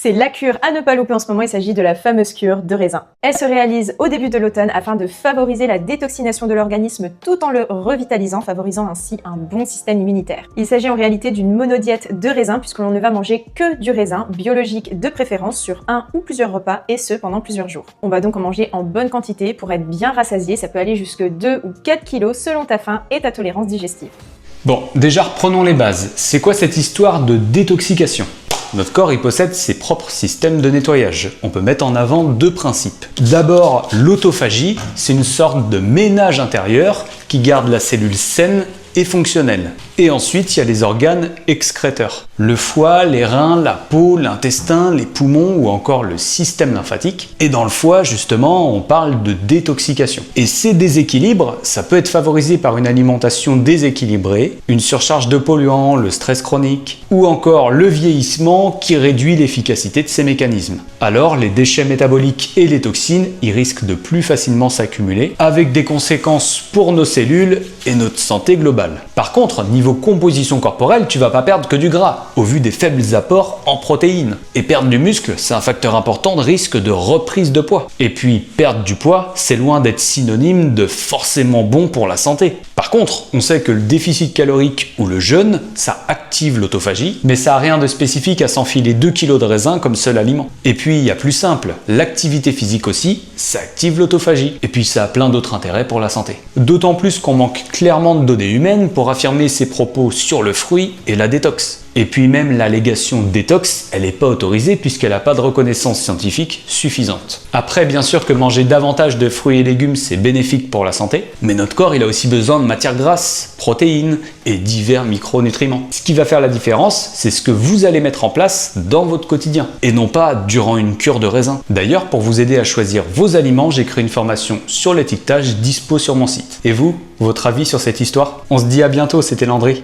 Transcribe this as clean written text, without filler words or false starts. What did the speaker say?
C'est la cure à ne pas louper en ce moment, il s'agit de la fameuse cure de raisin. Elle se réalise au début de l'automne afin de favoriser la détoxination de l'organisme tout en le revitalisant, favorisant ainsi un bon système immunitaire. Il s'agit en réalité d'une monodiète de raisin puisque l'on ne va manger que du raisin, biologique de préférence, sur un ou plusieurs repas et ce pendant plusieurs jours. On va donc en manger en bonne quantité pour être bien rassasié, ça peut aller jusque 2 ou 4 kilos selon ta faim et ta tolérance digestive. Bon, déjà reprenons les bases. C'est quoi cette histoire de détoxication ? Notre corps il possède ses propres systèmes de nettoyage. On peut mettre en avant deux principes. D'abord, l'autophagie, c'est une sorte de ménage intérieur qui garde la cellule saine et fonctionnelle. Et ensuite, il y a les organes excréteurs. Le foie, les reins, la peau, l'intestin, les poumons ou encore le système lymphatique. Et dans le foie, justement, on parle de détoxication. Et ces déséquilibres, ça peut être favorisé par une alimentation déséquilibrée, une surcharge de polluants, le stress chronique, ou encore le vieillissement qui réduit l'efficacité de ces mécanismes. Alors, les déchets métaboliques et les toxines, ils risquent de plus facilement s'accumuler, avec des conséquences pour nos cellules et notre santé globale. Par contre, niveau composition corporelle, tu vas pas perdre que du gras, au vu des faibles apports en protéines. Et perdre du muscle, c'est un facteur important de risque de reprise de poids. Et puis, perdre du poids, c'est loin d'être synonyme de forcément bon pour la santé. Par contre, on sait que le déficit calorique ou le jeûne, ça active l'autophagie, mais ça n'a rien de spécifique à s'enfiler 2 kg de raisin comme seul aliment. Et puis, il y a plus simple, l'activité physique aussi, ça active l'autophagie. Et puis, ça a plein d'autres intérêts pour la santé. D'autant plus qu'on manque clairement de données humaines pour affirmer ses propos sur le fruit et la détox. Et puis même l'allégation détox, elle n'est pas autorisée puisqu'elle n'a pas de reconnaissance scientifique suffisante. Après, bien sûr que manger davantage de fruits et légumes, c'est bénéfique pour la santé, mais notre corps, il a aussi besoin de matières grasses, protéines et divers micronutriments. Ce qui va faire la différence, c'est ce que vous allez mettre en place dans votre quotidien, et non pas durant une cure de raisin. D'ailleurs, pour vous aider à choisir vos aliments, j'ai créé une formation sur l'étiquetage dispo sur mon site. Et vous, votre avis sur cette histoire ? On se dit à bientôt, c'était Landry.